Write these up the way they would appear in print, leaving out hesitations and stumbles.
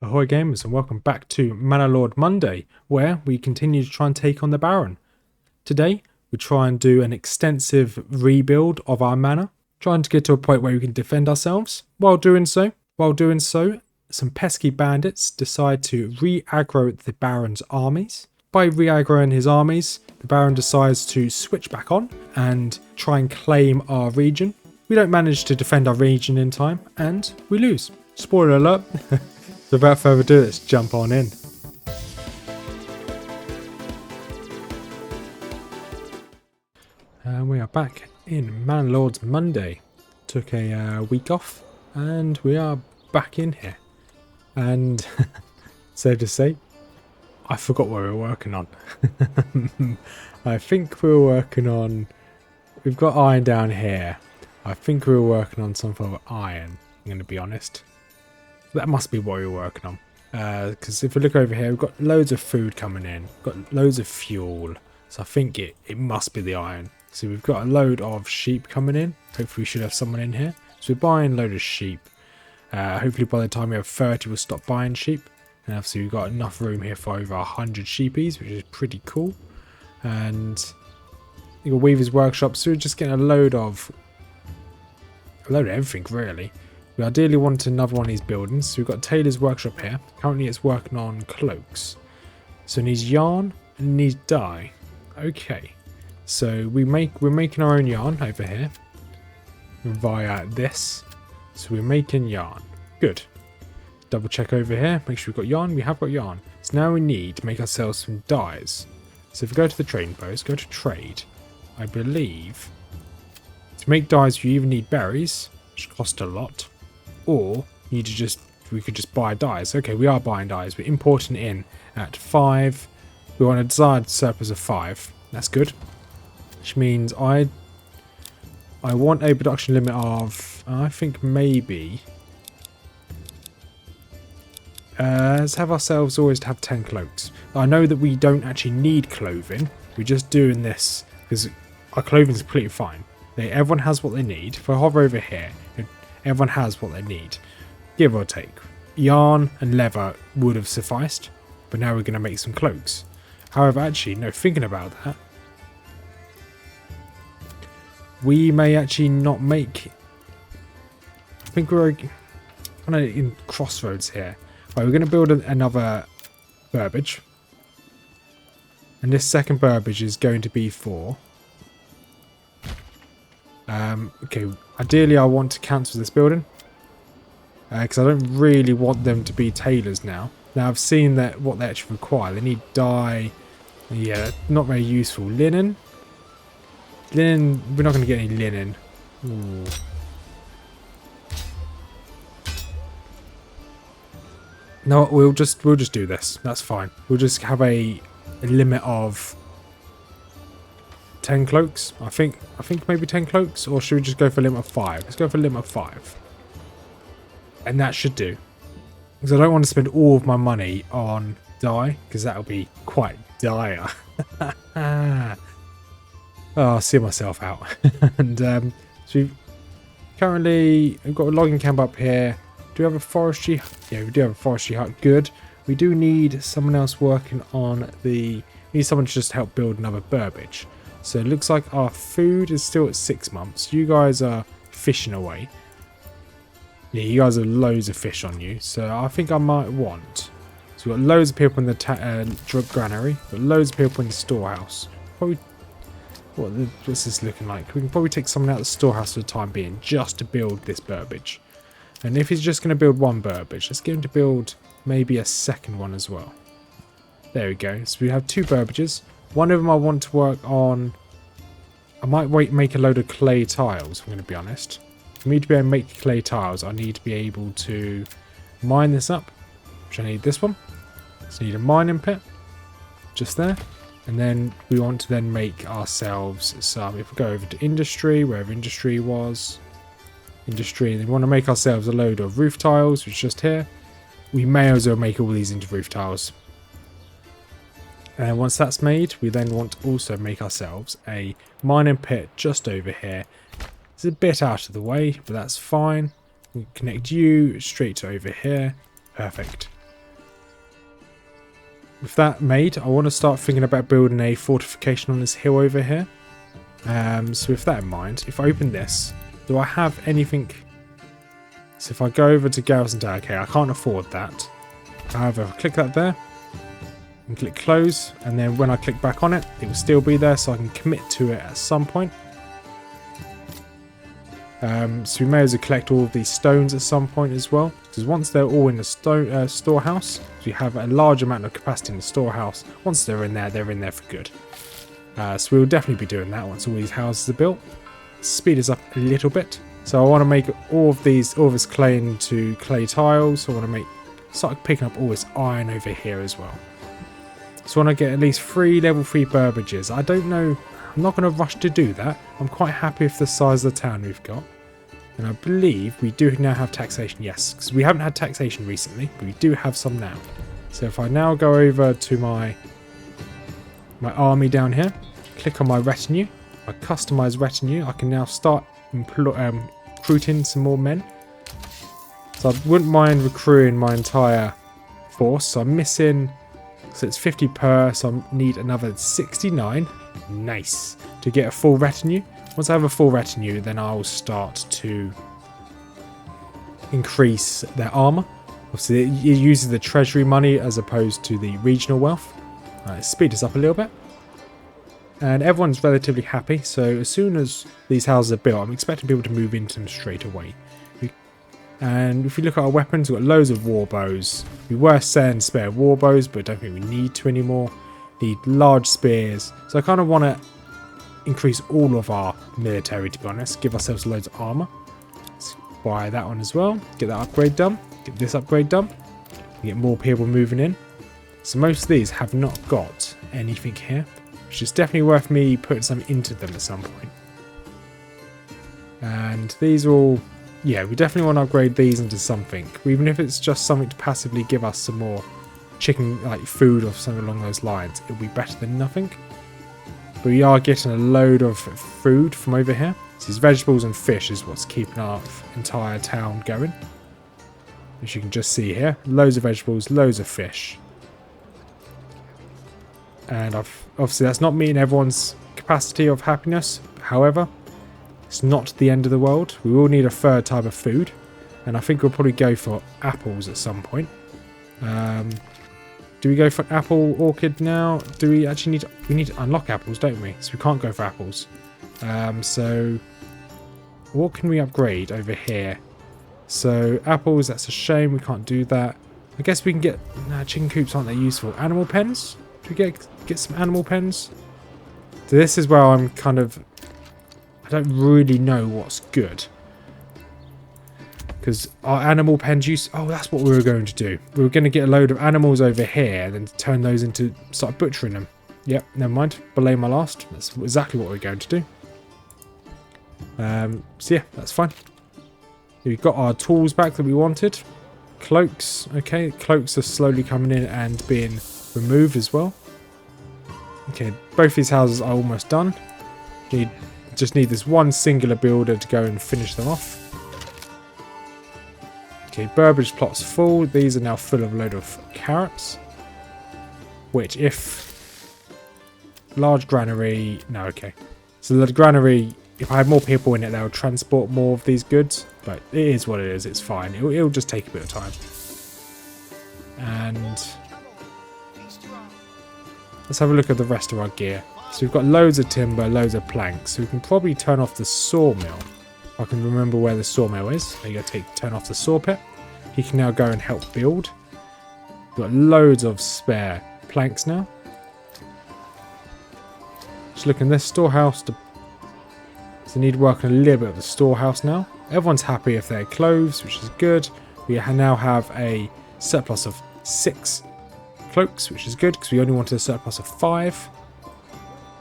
Ahoy gamers and welcome back to Manor Lord Monday, where we continue to try and take on the Baron. Today we try and do an extensive rebuild of our manor, trying to get to a point where we can defend ourselves. While doing so, some pesky bandits decide to re-aggro the Baron's armies. By re-aggroing his armies, the Baron decides to switch back on and try and claim our region. We don't manage to defend our region in time and we lose. Spoiler alert. So without further ado, let's jump on in. And we are back in Manor Lords Monday. Took a week off and we are back in here. And so to say, I forgot what we were working on. I think we were working on... We've got iron down here. I think we were working on some form of iron, I'm going to be honest. That must be what we were working on. Because if we look over here, we've got loads of food coming in. We've got loads of fuel. So I think it must be the iron. So we've got a load of sheep coming in. Hopefully we should have someone in here. So we're buying a load of sheep. Hopefully by the time we have 30 we'll stop buying sheep. And obviously we've got enough room here for over 100 sheepies, which is pretty cool. And you've got Weaver's Workshop. So we're just getting a load of everything really. We ideally want another one of these buildings. So we've got Taylor's Workshop here. Currently it's working on cloaks. So it needs yarn and it needs dye. Okay. So we're making our own yarn over here. Via this. So we're making yarn. Good. Double check over here. Make sure we've got yarn. We have got yarn. So now we need to make ourselves some dyes. So if we go to the trading post, go to trade. I believe to make dyes you either need berries, which cost a lot. Or we could just buy dyes. Okay, we are buying dyes. We're importing in at 5. We want a desired surplus of 5. That's good. Which means I want a production limit of, I think maybe, let's have ourselves always have 10 cloaks. I know that we don't actually need clothing. We're just doing this because our clothing is completely fine. Everyone has what they need. If I hover over here, everyone has what they need, give or take. Yarn and leather would have sufficed, but now we're going to make some cloaks. However, actually, no, thinking about that, we may actually not make... I think we're kind of in crossroads here. Right, we're going to build another burbage. And this second burbage is going to be for... okay, ideally I want to cancel this building because I don't really want them to be tailors now. Now I've seen that what they actually require. They need dye. Yeah, not very useful. Linen. Linen. We're not going to get any linen. Ooh. No, we'll just do this. That's fine. We'll just have a limit of 10 cloaks. I think maybe 10 cloaks, or should we just go for a limit of 5? Let's go for a limit of 5. And that should do. Because I don't want to spend all of my money on dye, because that'll be quite dire. Oh, I'll see myself out. And so we've got a logging camp up here. Do we have a forestry? Yeah, we do have a forestry hut. Good. We do need someone else working on we need someone to just help build another burbage. So it looks like our food is still at 6 months. You guys are fishing away. Yeah, you guys have loads of fish on you. So I think I might want... So we've got loads of people in the granary. Got loads of people in the storehouse. Probably... What's this looking like? We can probably take someone out of the storehouse for the time being just to build this burbage. And if he's just going to build one burbage, let's get him to build maybe a second one as well. There we go. So we have 2 burbages. One of them I want to work on... I might make a load of clay tiles, I'm going to be honest. For me to be able to make clay tiles, I need to be able to mine this up. Which I need this one. So I need a mining pit. Just there. And then we want to then make ourselves some... If we go over to industry, wherever industry was... Industry, and then we want to make ourselves a load of roof tiles, which is just here. We may as well make all these into roof tiles. And once that's made, we then want to also make ourselves a mining pit just over here. It's a bit out of the way, but that's fine. We connect you straight to over here. Perfect. with that made, I want to start thinking about building a fortification on this hill over here. So with that in mind, if I open this, do I have anything? So if I go over to Garrison Tower, okay, I can't afford that. However, if I click that there and click close, and then when I click back on it, it will still be there, so I can commit to it at some point. So we may as well collect all of these stones at some point as well, because once they're all in the storehouse, so you have a large amount of capacity in the storehouse. Once they're in there for good. So we'll definitely be doing that once all these houses are built. Speed us up a little bit. So I want to make all of this clay into clay tiles. So I want to start picking up all this iron over here as well. So I want to get at least 3 level 3 burbages. I don't know. I'm not going to rush to do that. I'm quite happy with the size of the town we've got. And I believe we do now have taxation. Yes, because we haven't had taxation recently, but we do have some now. So if I now go over to my army down here, click on my retinue, my customized retinue, I can now start recruiting some more men. So I wouldn't mind recruiting my entire force. So I'm missing, so it's 50 per, so I need another 69. Nice. To get a full retinue. Once I have a full retinue, then I'll start to increase their armor. Obviously, it uses the treasury money as opposed to the regional wealth. Speed us up a little bit. And everyone's relatively happy, so as soon as these houses are built, I'm expecting people to move into them straight away. And if we look at our weapons, we've got loads of war bows. We were saying spare war bows, but I don't think we need to anymore. Need large spears. So I kind of want to increase all of our military, to be honest. Give ourselves loads of armor. Let's buy that one as well. Get that upgrade done. Get this upgrade done. Get more people moving in. So most of these have not got anything here, which is definitely worth me putting some into them at some point. And these are all, yeah, we definitely want to upgrade these into something, even if it's just something to passively give us some more chicken, like food or something along those lines. It'll be better than nothing. But we are getting a load of food from over here. So these vegetables and fish is what's keeping our entire town going. As you can just see here, loads of vegetables, loads of fish. And obviously that's not meeting everyone's capacity of happiness. However, it's not the end of the world. We will need a third type of food. And I think we'll probably go for apples at some point. Do we go for apple orchid now? Do we actually we need to unlock apples, don't we? So we can't go for apples. So what can we upgrade over here? So apples, that's a shame. We can't do that. I guess we can get, nah, chicken coops aren't that useful. Animal pens? Do we get some animal pens? So this is where I'm kind of, I don't really know what's good. Because our animal pens use, oh, that's what we were going to do. We were going to get a load of animals over here and then turn those into, start butchering them. Yep, never mind. Belay my last. That's exactly what we're going to do. So yeah, that's fine. We've got our tools back that we wanted. Cloaks, okay. Cloaks are slowly coming in and being removed as well. Okay, both these houses are almost done. Just need this one singular builder to go and finish them off. Okay, Burbage plot's full. These are now full of a load of carrots. Which, if large granary, no, okay. So the granary, if I had more people in it, they would transport more of these goods. But it is what it is. It's fine. It'll just take a bit of time. And let's have a look at the rest of our gear. So we've got loads of timber, loads of planks. So we can probably turn off the sawmill. I can remember where the sawmill is. There you go, turn off the saw pit. He can now go and help build. We've got loads of spare planks now. Just look in this storehouse. So need work on a little bit of the storehouse now. Everyone's happy if they're clothes, which is good. We now have a surplus of 6 cloaks, which is good because we only wanted a surplus of 5.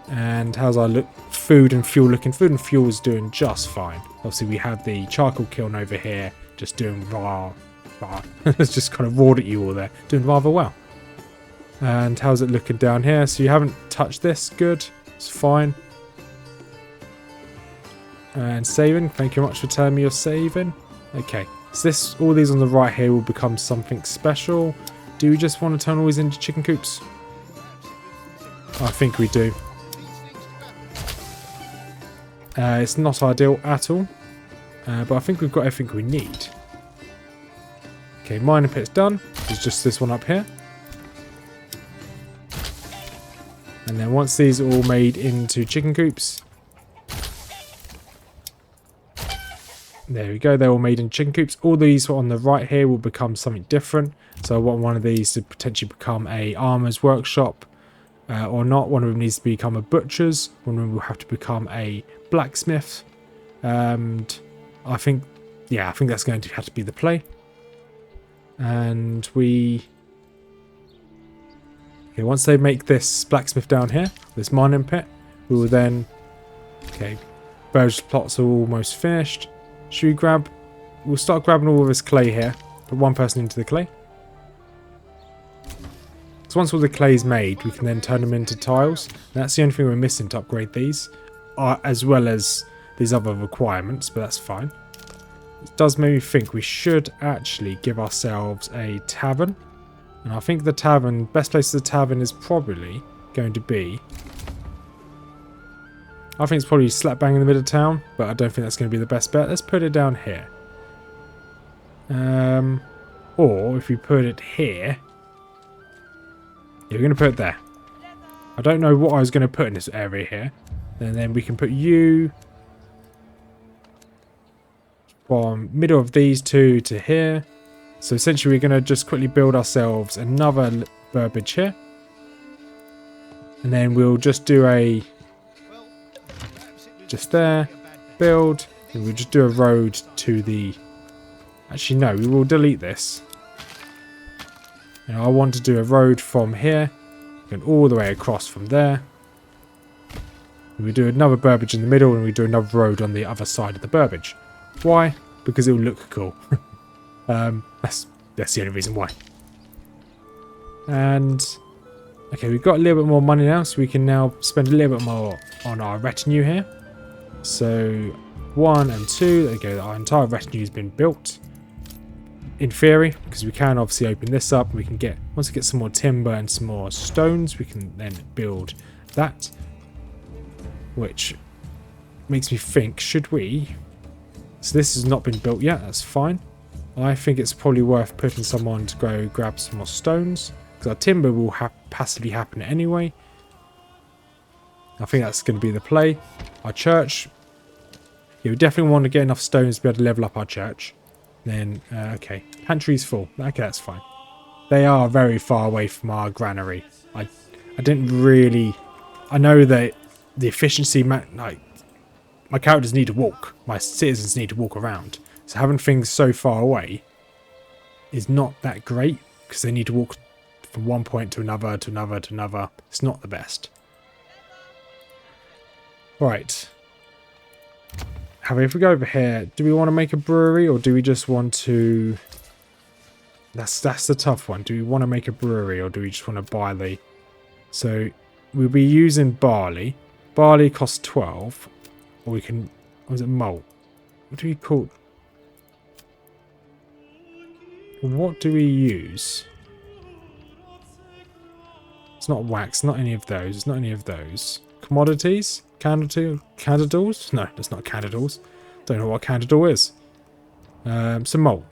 And how's our food and fuel looking? Food and fuel is doing just fine. Obviously, we have the charcoal kiln over here, just doing it's just kind of roared at you all there, doing rather well. And how's it looking down here? So you haven't touched this, good, it's fine. And saving, thank you very much for telling me you're saving. Okay, so all these on the right here will become something special. Do we just want to turn all these into chicken coops? I think we do. It's not ideal at all. But I think we've got everything we need. Okay, mining pit's done. There's just this one up here. And then once these are all made into chicken coops. There we go, they're all made in chicken coops. All these on the right here will become something different. So I want one of these to potentially become a armor's workshop. Or not. One of them needs to become a butcher's. One of them will have to become a blacksmith. And I think that's going to have to be the play. And we... Okay, once they make this blacksmith down here, this mining pit, we will then... Okay, birch plots are almost finished. Should we grab... We'll start grabbing all of this clay here. Put one person into the clay. So once all the clay is made, we can then turn them into tiles. And that's the only thing we're missing to upgrade these. As well as these other requirements, but that's fine. It does make me think we should actually give ourselves a tavern. And I think the tavern, best place for the tavern is probably going to be... I think it's probably slap bang in the middle of town, but I don't think that's going to be the best bet. Let's put it down here. Or if we put it here... Yeah, we're going to put it there. I don't know what I was going to put in this area here. And then we can put you... from middle of these two to here. So essentially we're going to just quickly build ourselves another burbage here. And then we'll just do a... just there. Build. And we'll just do a road to the... Actually no, we will delete this. And I want to do a road from here. Going all the way across from there. And we do another burbage in the middle and we do another road on the other side of the burbage. Why? Because it will look cool. That's the only reason why. And okay, we've got a little bit more money now, so we can now spend a little bit more on our retinue here. So 1 and 2, there we go. Our entire retinue has been built. In theory, because we can obviously open this up. We can get, once we get some more timber and some more stones, we can then build that. Which makes me think, should we... So this has not been built yet, that's fine. I think it's probably worth putting someone to go grab some more stones. Because our timber will passively happen anyway. I think that's going to be the play. Our church. Yeah, we definitely want to get enough stones to be able to level up our church. Then, okay. Pantry's full. Okay, that's fine. They are very far away from our granary. I didn't really... I know that the efficiency... Like, my characters need to walk. My citizens need to walk around. So having things so far away is not that great. Because they need to walk from one point to another, to another, to another. It's not the best. Right. However, if we go over here, do we want to make a brewery or do we just want to... That's the tough one. Do we want to make a brewery or do we just want to buy the... So we'll be using barley. Barley costs 12. Or we can... Or is it malt? What do we call... What do we use? It's not wax. Not any of those. It's not any of those. Commodities? Candles? No, that's not candles. Don't know what a candle is. Some malt.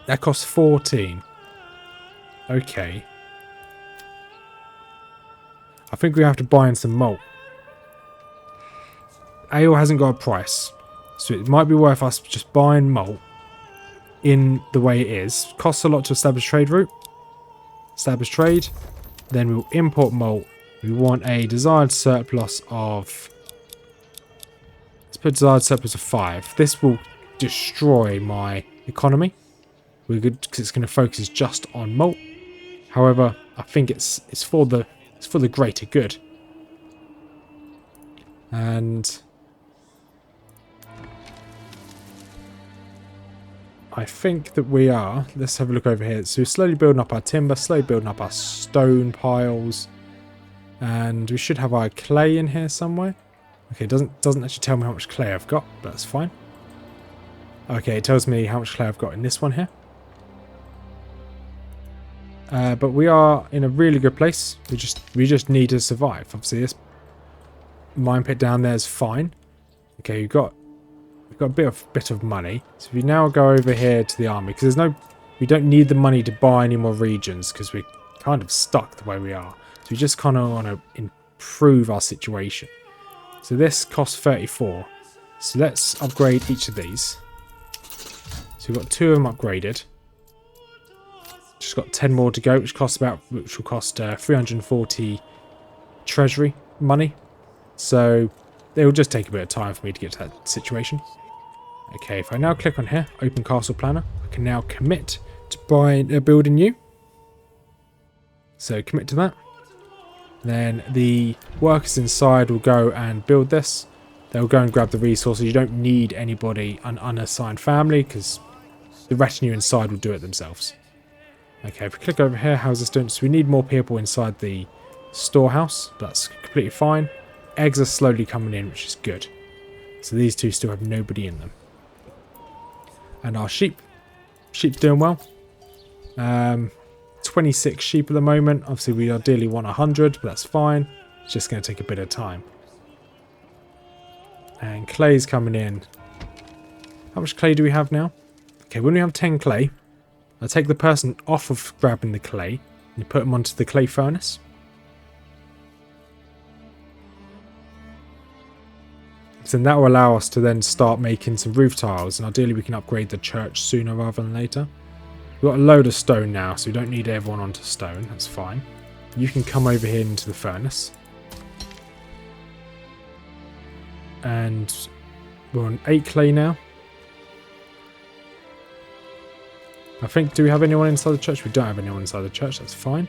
That costs 14. Okay. I think we have to buy in some malt. Ale hasn't got a price. So it might be worth us just buying malt in the way it is. Costs a lot to establish trade route. Establish trade. Then we'll import malt. We want a desired surplus of... Let's put desired surplus of 5. This will destroy my economy. We're good because it's going to focus just on malt. However, I think it's for the greater good. And I think that we are. Let's have a look over here. So we're slowly building up our timber, slowly building up our stone piles. And we should have our clay in here somewhere. Okay, it doesn't actually tell me how much clay I've got, but that's fine. Okay, it tells me how much clay I've got in this one here. But we are in a really good place. We just need to survive. Obviously, this mine pit down there is fine. Okay, we've got a bit of money. So if we now go over here to the army, because we don't need the money to buy any more regions because we're kind of stuck the way we are. So we just kind of want to improve our situation. So this costs 34. So let's upgrade each of these. So we've got 2 of them upgraded. Just got 10 more to go, which will cost 340 treasury money. So it will just take a bit of time for me to get to that situation. Okay, if I now click on here, open castle planner, I can now commit to building new. So commit to that. Then the workers inside will go and build this. They'll go and grab the resources. You don't need anybody, an unassigned family, because the retinue inside will do it themselves. Okay, if we click over here, how's this doing? So we need more people inside the storehouse. That's completely fine. Eggs are slowly coming in, which is good. So these 2 still have nobody in them. And our sheep's doing well. 26 sheep at the moment. Obviously, we ideally want 100, but that's fine. It's just going to take a bit of time. And clay's coming in. How much clay do we have now? Okay, when we have 10 clay, I'll take the person off of grabbing the clay and put them onto the clay furnace. So then that will allow us to then start making some roof tiles, and ideally we can upgrade the church sooner rather than later. We've got a load of stone now, so we don't need everyone onto stone. That's fine. You can come over here into the furnace. And we're on 8 clay now. I think, do we have anyone inside the church? We don't have anyone inside the church, that's fine.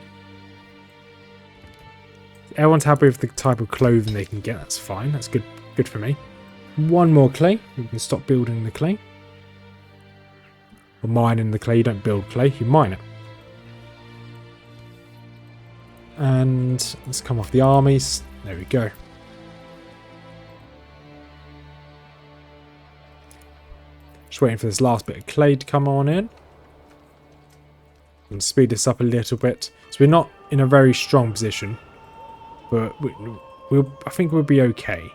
Everyone's happy with the type of clothing they can get, that's fine. That's good for me. 1 more clay. We can stop building the clay. Or mining the clay. You don't build clay, you mine it. And let's come off the armies. There we go. Just waiting for this last bit of clay to come on in. And speed this up a little bit. So we're not in a very strong position, but I think we'll be okay.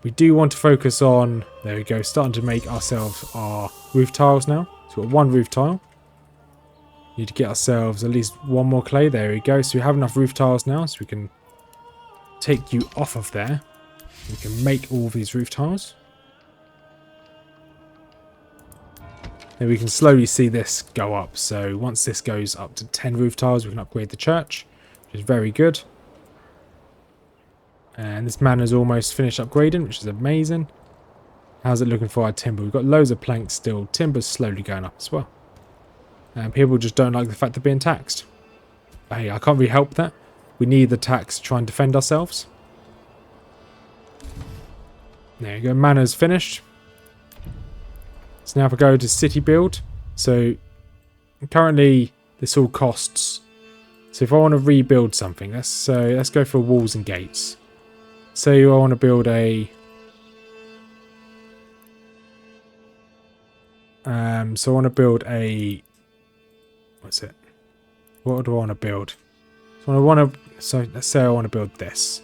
We do want to focus on, there we go, starting to make ourselves our roof tiles now. So we've got 1 roof tile. Need to get ourselves at least 1 more clay. There we go. So we have enough roof tiles now, so we can take you off of there. We can make all of these roof tiles. Then we can slowly see this go up. So once this goes up to 10 roof tiles, we can upgrade the church, which is very good. And this manor's almost finished upgrading, which is amazing. How's it looking for our timber? We've got loads of planks still. Timber's slowly going up as well. And people just don't like the fact they're being taxed. But hey, I can't really help that. We need the tax to try and defend ourselves. There you go, manor's finished. So now if I go to city build, so currently this all costs. So if I want to rebuild something, let's go for walls and gates. Say I want to build a so I want to build a, what's it? What do I want to build? So let's say I want to build this.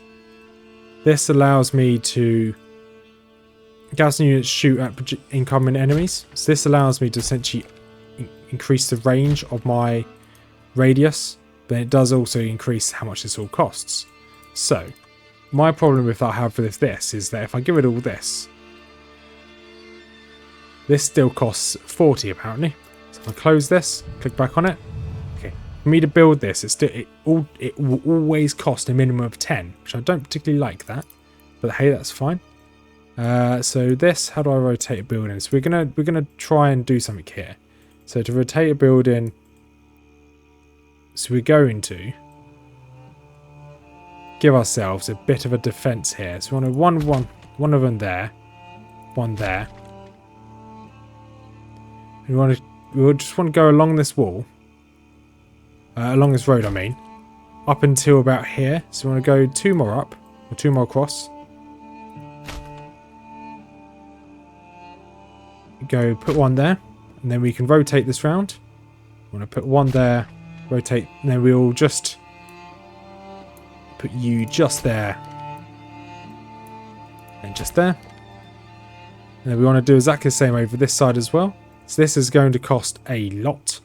This allows me to garrison units shoot at incoming enemies. So this allows me to essentially increase the range of my radius, but it does also increase how much this all costs. So my problem with that I have with this is that if I give it all this still costs 40 apparently. So if I close this, click back on it. Okay, for me to build this, it will always cost a minimum of 10, which I don't particularly like that. But hey, that's fine. So this, how do I rotate a building? So we're gonna try and do something here. So to rotate a building, so we're going to give ourselves a bit of a defense here. So we want one of them there, one there. We just want to go along this wall, along this road. I mean, up until about here. So we want to go 2 more up, or 2 more across. Go put 1 there, and then we can rotate this round. I want to put 1 there, rotate, and then we'll just put you just there and just there. And then we want to do exactly the same over this side as well. So this is going to cost a lot.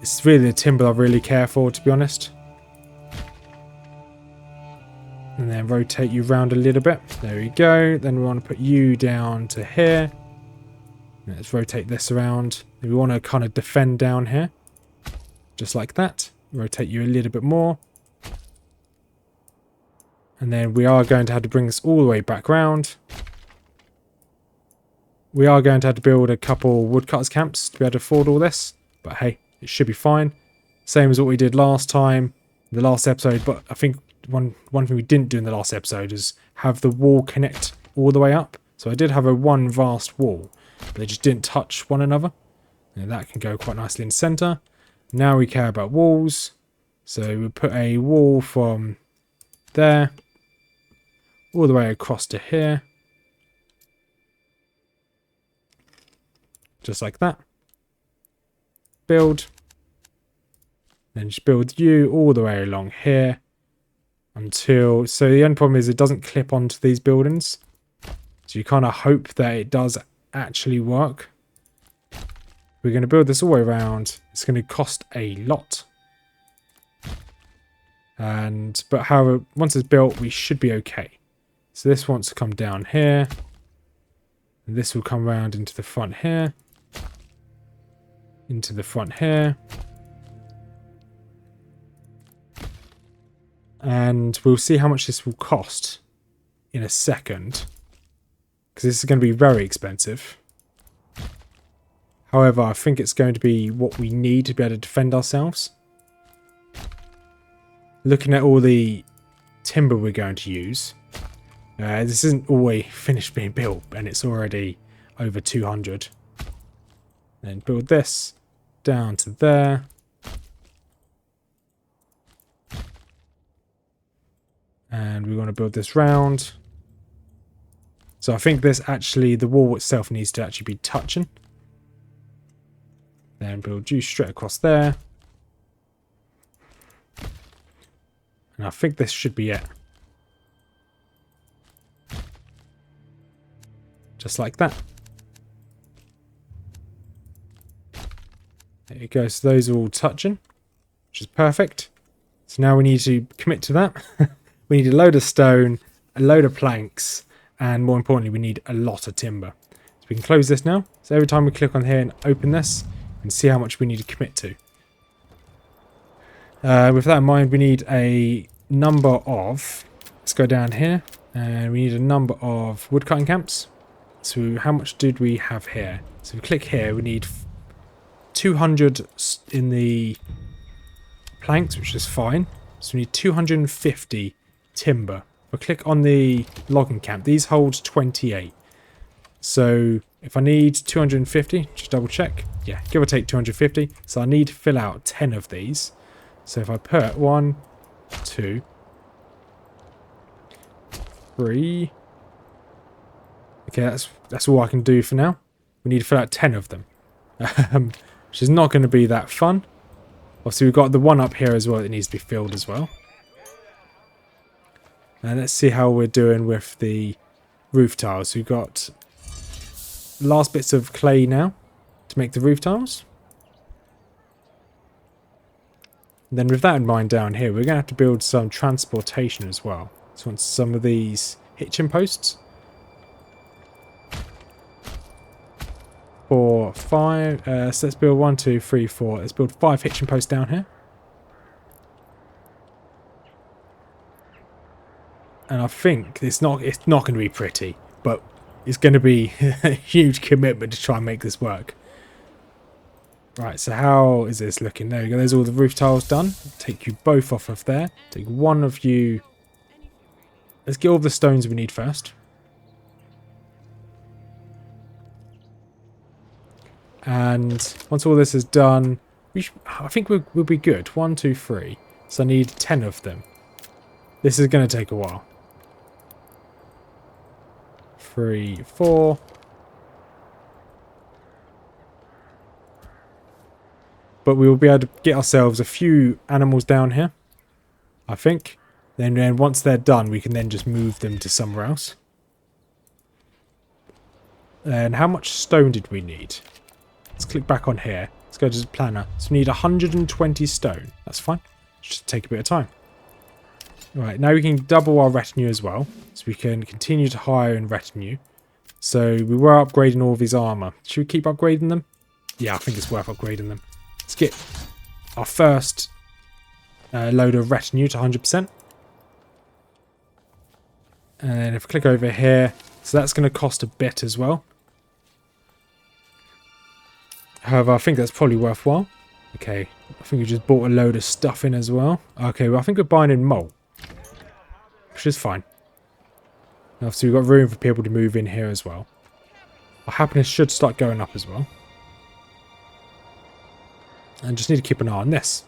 It's really the timber I really care for, to be honest. And then rotate you around a little bit. There we go. Then we want to put you down to here. Let's rotate this around. We want to kind of defend down here. Just like that. Rotate you a little bit more. And then we are going to have to bring this all the way back round. We are going to have to build a couple woodcutters camps to be able to afford all this. But hey, it should be fine. Same as what we did last time, the last episode. But I think one thing we didn't do in the last episode is have the wall connect all the way up. So I did have one vast wall, but they just didn't touch one another. And that can go quite nicely in the center. Now we care about walls. So we'll put a wall from there all the way across to here. Just like that. Build. Then just build you all the way along here. Until... So the only problem is it doesn't clip onto these buildings. So you kind of hope that it does actually work. We're going to build this all the way around. It's going to cost a lot. But however, once it's built, we should be okay. So this wants to come down here. And this will come around into the front here. Into the front here. And we'll see how much this will cost in a second. Because this is going to be very expensive. However, I think it's going to be what we need to be able to defend ourselves. Looking at all the timber we're going to use. This isn't all the way finished being built. And it's already over 200. Then build this down to there. And we want to build this round. So I think this actually, the wall itself needs to actually be touching. Then build you straight across there. And I think this should be it. Just like that. There you go. So those are all touching, which is perfect. So now we need to commit to that. We need a load of stone, a load of planks, and more importantly, we need a lot of timber. So we can close this now. So every time we click on here and open this, we can see how much we need to commit to. With that in mind, we need a number of... Let's go down here. And we need a number of woodcutting camps. So how much did we have here? So if we click here, we need 200 in the planks, which is fine. So we need 250 timber. If I click on the logging camp, these hold 28. So if I need 250, just double check. Yeah, give or take 250. So I need to fill out 10 of these. So if I put 1, 2, 3. Okay, that's all I can do for now. We need to fill out 10 of them. Which is not going to be that fun. Obviously, we've got the one up here as well that needs to be filled as well. And let's see how we're doing with the roof tiles. We've got last bits of clay now to make the roof tiles. And then with that in mind down here, we're going to have to build some transportation as well. So want some of these hitching posts. 4, 5. So let's build 1, 2, 3, 4. Let's build 5 hitching posts down here. And I think it's not going to be pretty, but it's going to be a huge commitment to try and make this work. Right, so how is this looking? There we go. There's all the roof tiles done. Take you both off of there. Take one of you. Let's get all the stones we need first. And once all this is done, I think we'll be good. 1, 2, 3. So I need 10 of them. This is going to take a while. 3, 4. but we will be able to get ourselves a few animals down here, I think. Then once they're done, we can then just move them to somewhere else. And how much stone did we need? Let's click back on here. Let's go to the planner. So we need 120 stone. That's fine. Just take a bit of time. Right, now we can double our retinue as well. So we can continue to hire in retinue. So we were upgrading all of his armor. Should we keep upgrading them? Yeah, I think it's worth upgrading them. Let's get our first load of retinue to 100%. And if I click over here, so that's going to cost a bit as well. However, I think that's probably worthwhile. Okay, I think we just bought a load of stuff in as well. Okay, well I think we're buying in malt, which is fine. Obviously we've got room for people to move in here as well. Our happiness should start going up as well. And just need to keep an eye on this.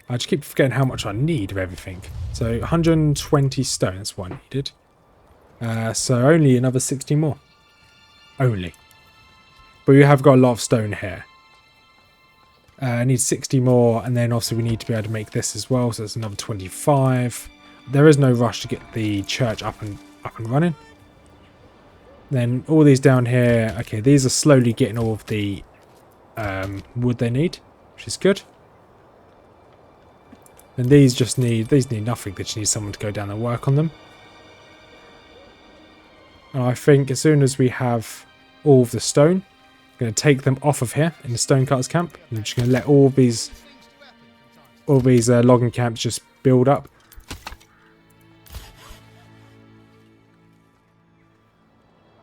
I just keep forgetting how much I need of everything. So 120 stone, that's what I needed. So only another 60 more. Only. But we have got a lot of stone here. I need 60 more, and then also we need to be able to make this as well, so that's another 25. There is no rush to get the church up and running. Then all these down here, okay, these are slowly getting all of the wood they need, which is good. And these need nothing, they just need someone to go down and work on them. And I think as soon as we have all of the stone, I'm going to take them off of here in the stonecutters camp. I'm just going to let all these logging camps just build up.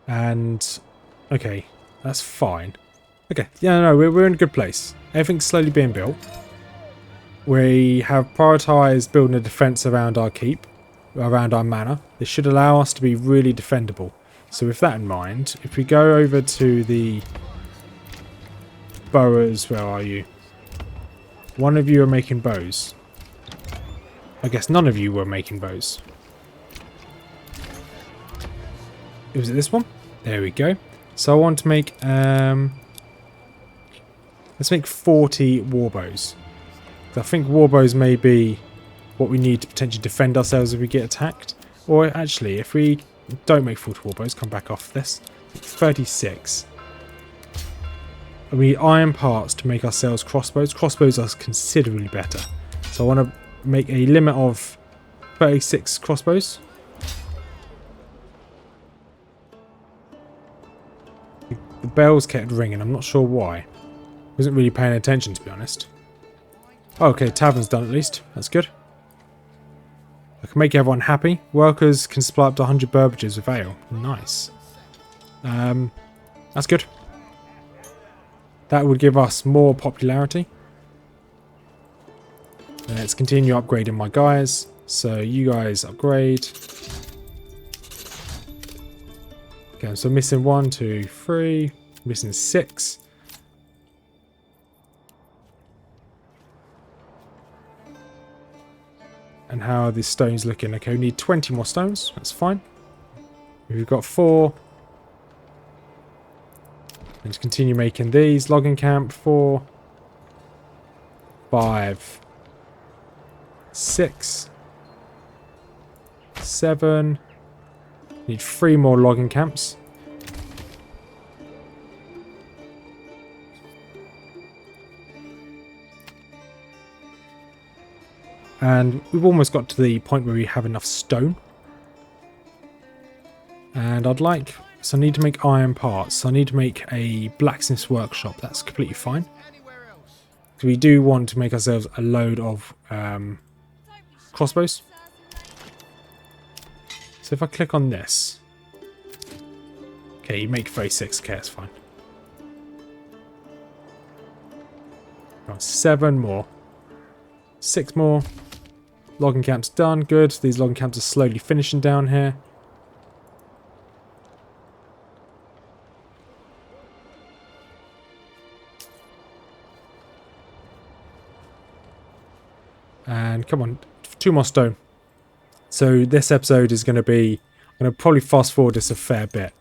And okay, that's fine. Okay, yeah, no, we're in a good place. Everything's slowly being built. We have prioritised building a defence around our keep, around our manor. This should allow us to be really defendable. So with that in mind, if we go over to the bows, where are you? One of you are making bows. I guess none of you were making bows. Was it this one? There we go. So I want to make, let's make 40 war bows. I think war bows may be what we need to potentially defend ourselves if we get attacked. Or actually, if we don't make 40 war bows, come back off this. 36. And we need iron parts to make ourselves crossbows. Crossbows are considerably better. So I want to make a limit of 36 crossbows. The bells kept ringing. I'm not sure why. Wasn't really paying attention, to be honest. Oh, okay, tavern's done at least. That's good. I can make everyone happy. Workers can supply up to 100 burbages with ale. Nice. That's good. That would give us more popularity. Let's continue upgrading my guys. So you guys upgrade. Okay, so missing 1, 2, 3. Missing 6. And how are the stones looking? Okay, we need 20 more stones. That's fine. We've got 4. Let's continue making these. Logging camp, 4. 5. 6. 7. Need 3 more logging camps. And we've almost got to the point where we have enough stone. And I'd like... So I need to make iron parts. So I need to make a blacksmith's workshop. That's completely fine. So we do want to make ourselves a load of crossbows. So if I click on this... Okay, you make 36. Okay, that's fine. Got 7 more. 6 more. Logging camps done. Good. These logging camps are slowly finishing down here. And come on, 2 more stone. So this episode is going to be... I'm going to probably fast forward this a fair bit.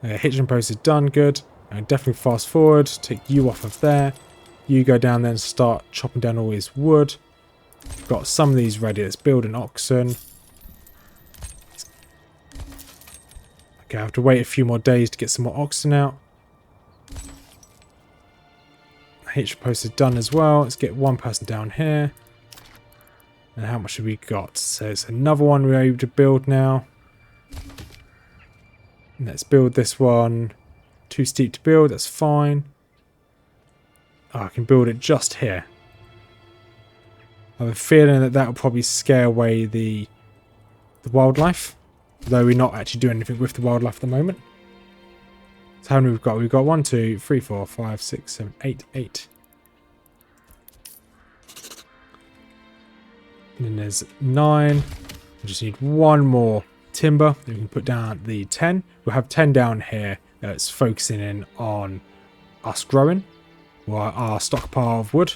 Hitching post is done. Good. And definitely fast forward, take you off of there. You go down there and start chopping down all his wood. Got some of these ready. Let's build an oxen. Okay, I have to wait a few more days to get some more oxen out. Hitch post is done as well. Let's get one person down here. And how much have we got? So it's another one we're able to build now. Let's build this one. Too steep to build, that's fine. Oh, I can build it just here. I have a feeling that that will probably scare away the wildlife. Though we're not actually doing anything with the wildlife at the moment. So how many we've got? We've got 1, 2, 3, 4, 5, 6, 7, 8, 8. And then there's 9. We just need one more timber. We can put down the 10. We'll have 10 down here. That's focusing in on us growing. Or our stockpile of wood.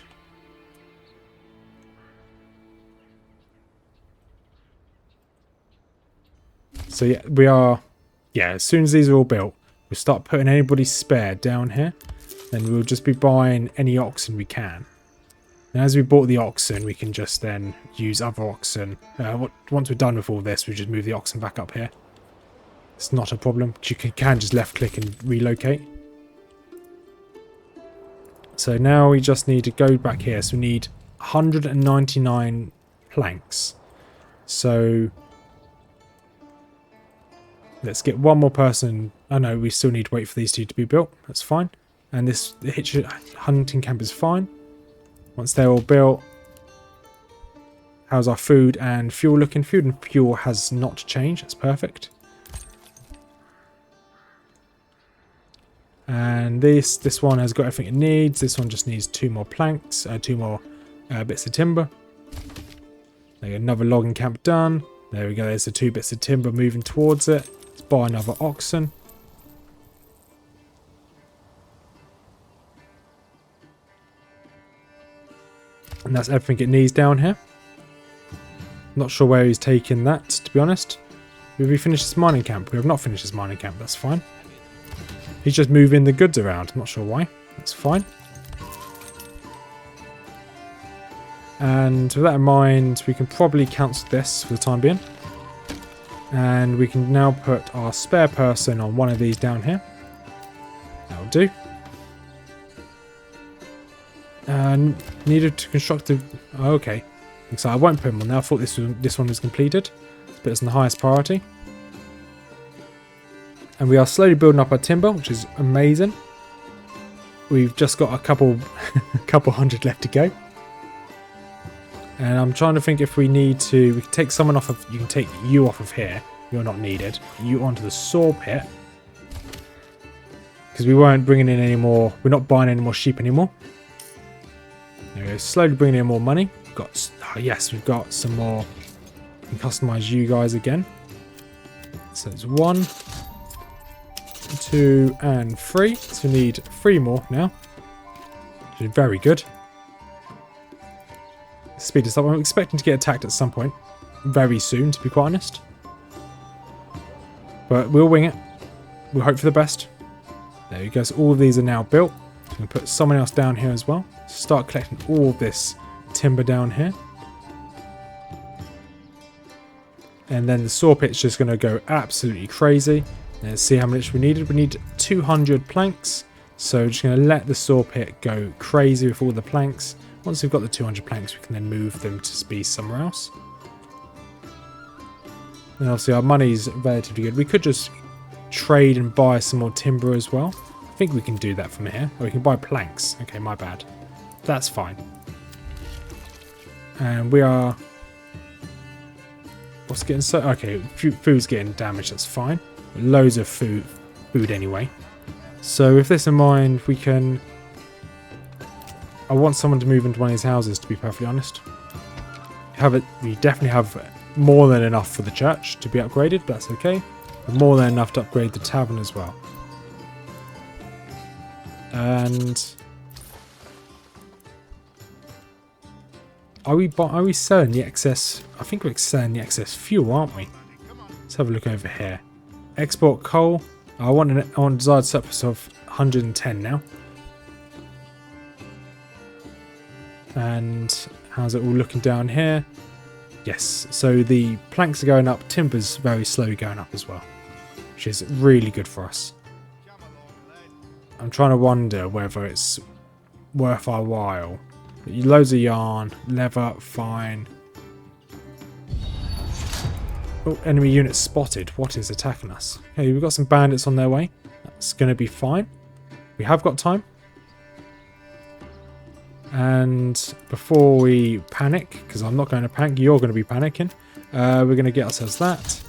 So yeah, we are... Yeah, as soon as these are all built, we'll start putting anybody's spare down here. Then we'll just be buying any oxen we can. And as we bought the oxen, we can just then use other oxen. Once we're done with all this, we just move the oxen back up here. It's not a problem. You can just left click and relocate. So now we just need to go back here. So we need 199 planks. So let's get one more person. Oh no, we still need to wait for these two to be built. That's fine. And this hitch hunting camp is fine. Once they're all built, how's our food and fuel looking? Food and fuel has not changed. That's perfect. And this one has got everything it needs. This one just needs 2 more planks, 2 more bits of timber. There you go, another logging camp done. There we go. There's the 2 bits of timber moving towards it. Let's buy another oxen. And that's everything it needs down here. Not sure where he's taking that, to be honest. Have we finished this mining camp? We have not finished this mining camp. That's fine. He's just moving the goods around. I'm not sure why. That's fine. And with that in mind, we can probably cancel this for the time being. And we can now put our spare person on one of these down here. That'll do. And needed to construct the... Oh, okay. So I won't put him on there. I thought this one was completed. But it's on the highest priority. And we are slowly building up our timber, which is amazing. We've just got a couple hundred left to go. And I'm trying to think if we need to... We can take someone off of... You can take you off of here. You're not needed. You onto the saw pit. Because we weren't bringing in any more... We're not buying any more sheep anymore. There we go. Slowly bringing in more money. Got... Oh, yes, we've got some more... We can customize you guys again. So it's 1, 2, and 3. So we need 3 more now. Which is very good. Speed this up. I'm expecting to get attacked at some point. Very soon, to be quite honest. But we'll wing it. We'll hope for the best. There we go. So all of these are now built. So I'm going to put someone else down here as well. Start collecting all of this timber down here. And then the saw pit's just going to go absolutely crazy. Let's see how much we needed. We need 200 planks. So just going to let the saw pit go crazy with all the planks. Once we've got the 200 planks, we can then move them to be somewhere else. And obviously our money's relatively good. We could just trade and buy some more timber as well. I think we can do that from here. Or we can buy planks. Okay, my bad. That's fine. And we are... What's getting so... Okay, food's getting damaged. That's fine. Loads of food anyway. So with this in mind, we can... I want someone to move into one of these houses, to be perfectly honest. We definitely have more than enough for the church to be upgraded, but that's okay. And more than enough to upgrade the tavern as well. And are we selling the excess? I think we're selling the excess fuel, aren't we? Let's have a look over here. Export coal. I want a desired surplus of 110 now. And how's it all looking down here? Yes, so the planks are going up, timber's very slowly going up as well, which is really good for us. I'm trying to wonder whether it's worth our while. Loads of yarn, leather, fine. Oh, enemy unit spotted. What is attacking us? Hey, we've got some bandits on their way. That's going to be fine. We have got time. And before we panic, because I'm not going to panic, you're going to be panicking, we're going to get ourselves that.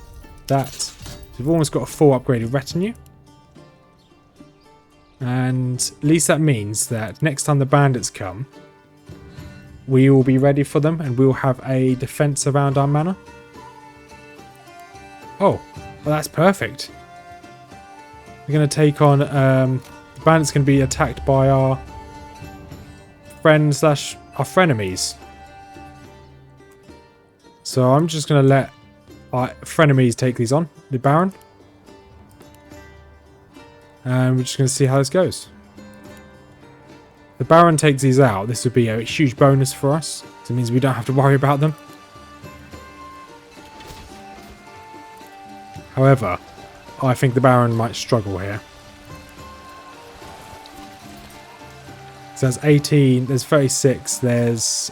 So we've almost got a full upgraded retinue. And at least that means that next time the bandits come, we will be ready for them and we'll have a defense around our manor. Oh, well that's perfect. We're going to take on, the bandits going to be attacked by our friends / our frenemies. So I'm just going to let our frenemies take these on, the Baron. And we're just going to see how this goes. The Baron takes these out. This would be a huge bonus for us. So it means we don't have to worry about them. However, I think the Baron might struggle here. So there's 18, there's 36, there's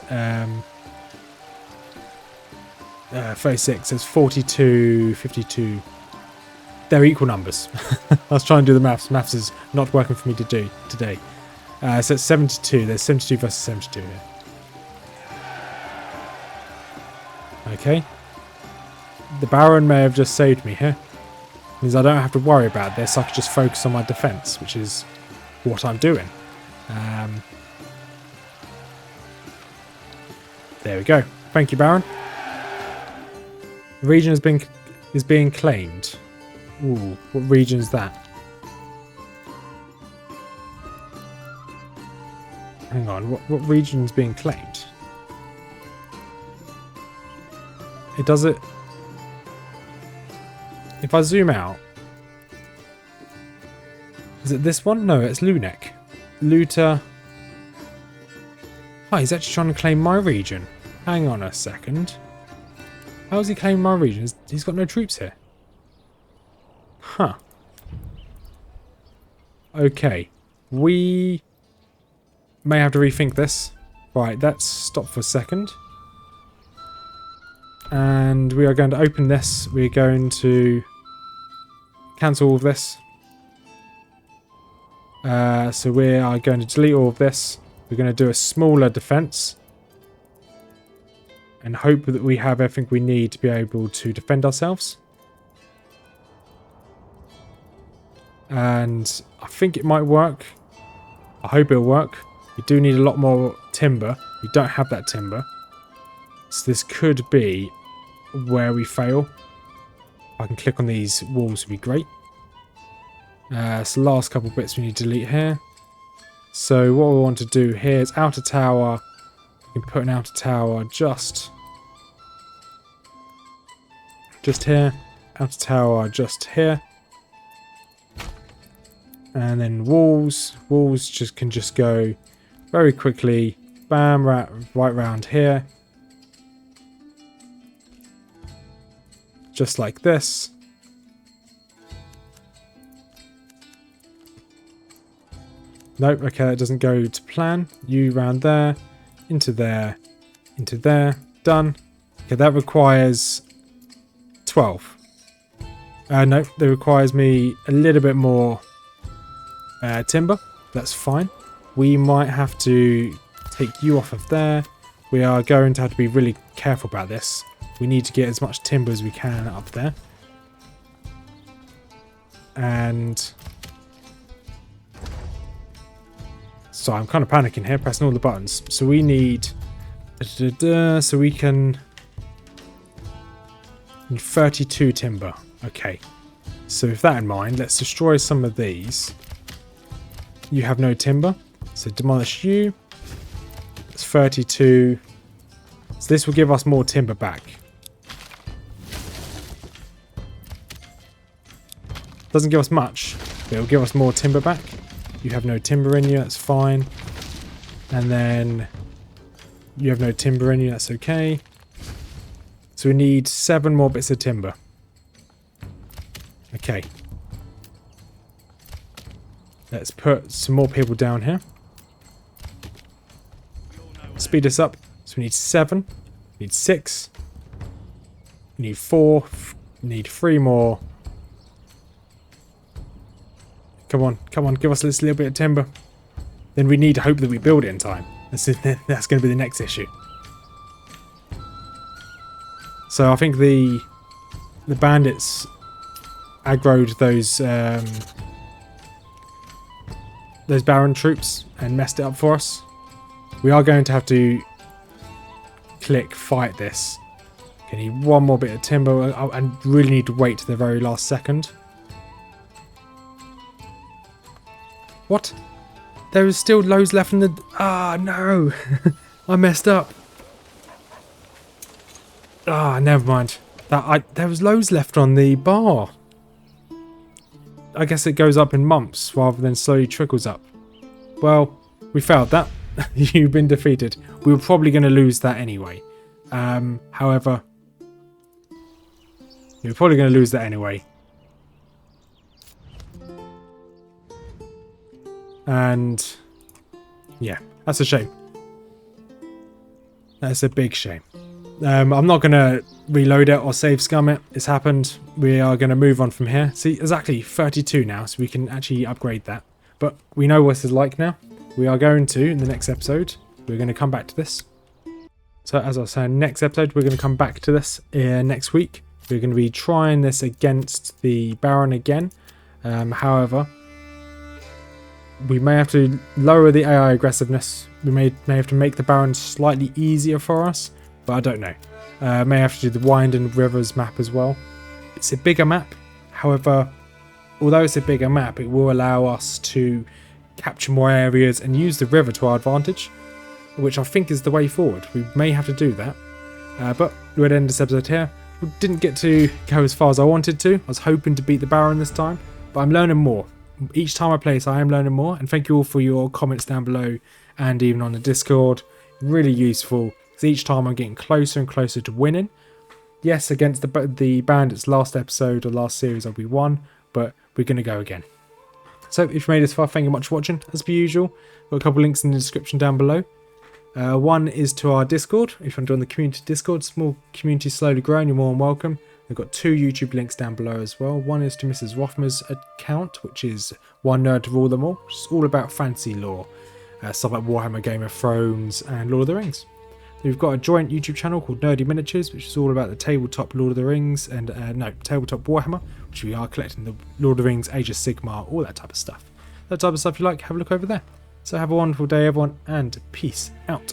36, there's 42, 52. They're equal numbers. I was trying to do the maths. Maths is not working for me to do today. So it's 72. There's 72 versus 72 here. Okay. The Baron may have just saved me here. Means I don't have to worry about this. I can just focus on my defense, which is what I'm doing. There we go. Thank you, Baron. The region is being claimed. Ooh, what region is that? Hang on, what region is being claimed? It does it... If I zoom out... Is it this one? No, it's Lunek. Looter... Oh, he's actually trying to claim my region. Hang on a second. How is he claiming my region? He's got no troops here. Huh. Okay. We may have to rethink this. Right, let's stop for a second. And we are going to open this. We're going to cancel all of this. So we are going to delete all of this. We're going to do a smaller defense. And hope that we have everything we need to be able to defend ourselves. And I think it might work. I hope it'll work. We do need a lot more timber. We don't have that timber. So this could be where we fail. If I can click on these walls would be great. So the last couple bits we need to delete here. So what we want to do here is outer tower. We can put an outer tower just here. Outer tower just here. And then walls. Walls can just go very quickly. Bam, right round here. Just like this. Nope, okay, that doesn't go to plan. You round there, into there, done. Okay, that requires 12. Nope, that requires me a little bit more timber. That's fine. We might have to take you off of there. We are going to have to be really careful about this. We need to get as much timber as we can up there. And so I'm kind of panicking here, pressing all the buttons. So we need so we can 32 timber. Okay. So with that in mind, let's destroy some of these. You have no timber. So demolish you. That's 32. So this will give us more timber back. Doesn't give us much, but it'll give us more timber back. You have no timber in you, that's fine. And then you have no timber in you, that's okay. So we need 7 more bits of timber. Okay. Let's put some more people down here. Speed this up. So we need 7. We need 6. We need 4. We need 3 more. Come on, come on, give us this little bit of timber. Then we need to hope that we build it in time. That's going to be the next issue. So I think the bandits aggroed those Baron troops and messed it up for us. We are going to have to click fight this. Okay, need 1 more bit of timber. I really need to wait to the very last second. What? There is still loads left in the... Ah, no. I messed up. Ah, never mind. There was loads left on the bar. I guess it goes up in months rather than slowly trickles up. Well, we failed that. You've been defeated. We were probably going to lose that anyway. However, we were probably going to lose that anyway. And yeah, that's a shame. That's a big shame. I'm not going to reload it or save scum it. It's happened. We are going to move on from here. See, exactly 32 now, so we can actually upgrade that. But we know what this is like now. We are going to, in the next episode, we're going to come back to this. So as I was saying, next episode, we're going to come back to this next week. We're going to be trying this against the Baron again. However, we may have to lower the AI aggressiveness. We may have to make the Baron slightly easier for us, but I don't know. May have to do the Wind and Rivers map as well. It's a bigger map. However, although it's a bigger map, it will allow us to capture more areas and use the river to our advantage, which I think is the way forward. We may have to do that. But we'll end this episode here. We didn't get to go as far as I wanted to. I was hoping to beat the Baron this time, but I'm learning more. Each time I play this, I am learning more, and thank you all for your comments down below and even on the Discord. Really useful, because each time I'm getting closer and closer to winning. Yes, against the bandits last episode or last series we won, but we're going to go again. So if you made this far, thank you much for watching. As per usual, got a couple links in the description down below. One is to our Discord. If you want to join the community Discord, small community slowly growing, you're more than welcome. We've got 2 YouTube links down below as well. One is to Mrs Rothmers account, which is One Nerd to Rule Them All, which is all about fantasy lore. Stuff like Warhammer, Game of Thrones and Lord of the Rings. We've got a joint YouTube channel called Nerdy Miniatures, which is all about the tabletop Lord of the Rings and tabletop Warhammer, which we are collecting the Lord of the Rings, Age of Sigmar, all that type of stuff. That type of stuff you like, have a look over there. So have a wonderful day everyone, and peace out.